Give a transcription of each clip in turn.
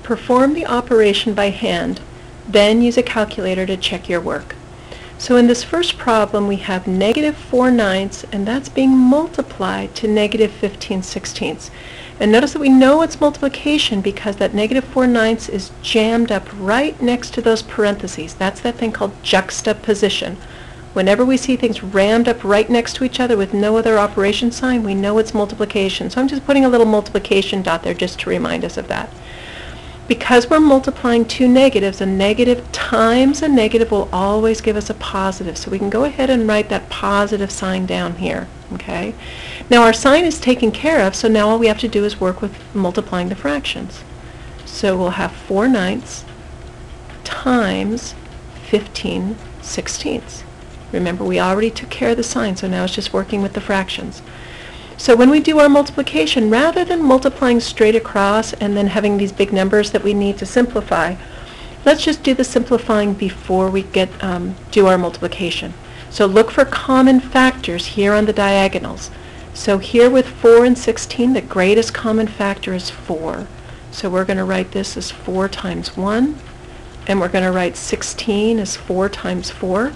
perform the operation by hand, then use a calculator to check your work. So in this first problem we have -4/9, and that's being multiplied to -15/16. And notice that we know it's multiplication because that -4/9 is jammed up right next to those parentheses. That's that thing called juxtaposition. Whenever we see things rammed up right next to each other with no other operation sign, we know it's multiplication. So I'm just putting a little multiplication dot there just to remind us of that. Because we're multiplying two negatives, a negative times a negative will always give us a positive. So we can go ahead and write that positive sign down here. Okay? Now our sign is taken care of, so now all we have to do is work with multiplying the fractions. So we'll have 4/9 times 15/16. Remember, we already took care of the sign, so now it's just working with the fractions. So when we do our multiplication, rather than multiplying straight across and then having these big numbers that we need to simplify, let's just do the simplifying before we do our multiplication. So look for common factors here on the diagonals. So here with 4 and 16, the greatest common factor is 4. So we're going to write this as 4 times 1, and we're going to write 16 as 4 times 4.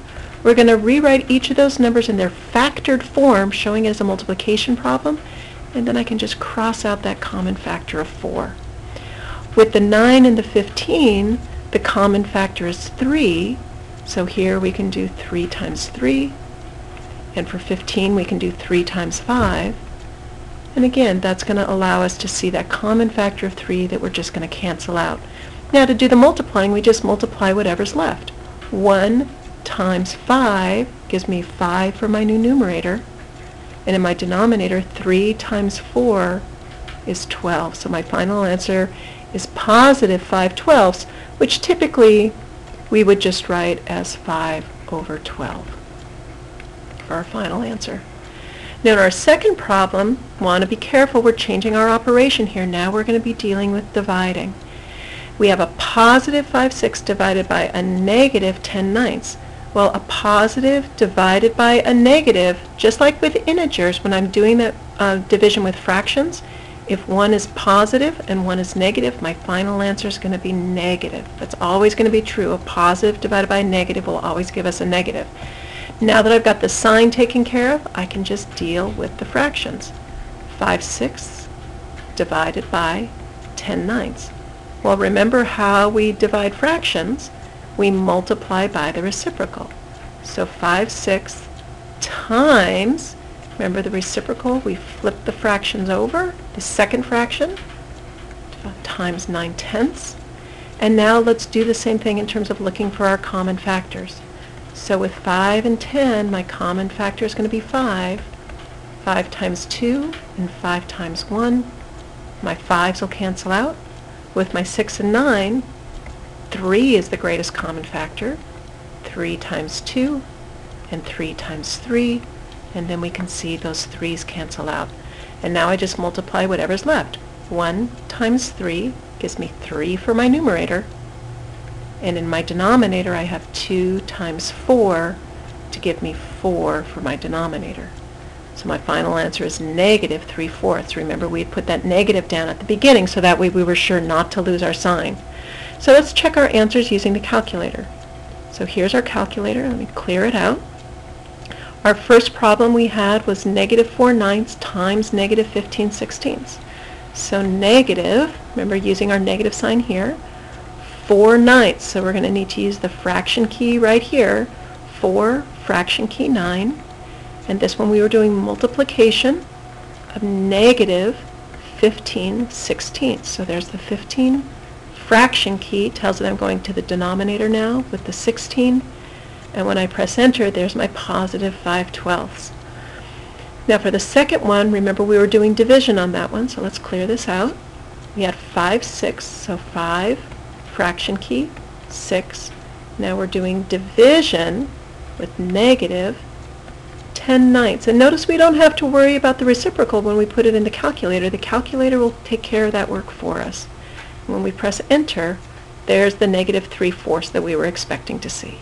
We're going to rewrite each of those numbers in their factored form, showing it as a multiplication problem, and then I can just cross out that common factor of 4. With the 9 and the 15, the common factor is 3, so here we can do 3 times 3, and for 15 we can do 3 times 5, and again that's going to allow us to see that common factor of 3 that we're just going to cancel out. Now to do the multiplying, we just multiply whatever's left. 1 times 5 gives me 5 for my new numerator, and in my denominator 3 times 4 is 12. So my final answer is positive 5/12, which typically we would just write as 5/12 for our final answer. Now in our second problem, want to be careful, we're changing our operation here. Now we're going to be dealing with dividing. We have a positive 5/6 divided by a negative 10/9. Well, a positive divided by a negative, just like with integers, when I'm doing that division with fractions, if one is positive and one is negative, my final answer is going to be negative. That's always going to be true. A positive divided by a negative will always give us a negative. Now that I've got the sign taken care of, I can just deal with the fractions. 5/6 divided by 10/9. Well, remember how we divide fractions? We multiply by the reciprocal. So 5/6 times, remember the reciprocal, we flip the fractions over, the second fraction, times 9/10. And now let's do the same thing in terms of looking for our common factors. So with 5 and 10, my common factor is going to be 5. 5 times 2 and 5 times 1. My 5s will cancel out. With my 6 and 9, 3 is the greatest common factor. 3 times 2 and 3 times 3, and then we can see those 3's cancel out. And now I just multiply whatever's left. 1 times 3 gives me 3 for my numerator, and in my denominator I have 2 times 4 to give me 4 for my denominator. So my final answer is negative 3/4. Remember, we had put that negative down at the beginning so that way we were sure not to lose our sign. So let's check our answers using the calculator. So here's our calculator. Let me clear it out. Our first problem we had was -4/9 times -15/16. So negative, remember using our negative sign here, 4/9. So we're going to need to use the fraction key right here. 4, fraction key 9. And this one we were doing multiplication of -15/16. So there's the 15. Fraction key tells it I'm going to the denominator now with the 16. And when I press enter, there's my positive 5/12. Now for the second one, remember we were doing division on that one, so let's clear this out. We had 5/6, so 5, fraction key, 6. Now we're doing division with -10/9. And notice we don't have to worry about the reciprocal when we put it in the calculator. The calculator will take care of that work for us. When we press enter, there's the -3/4 that we were expecting to see.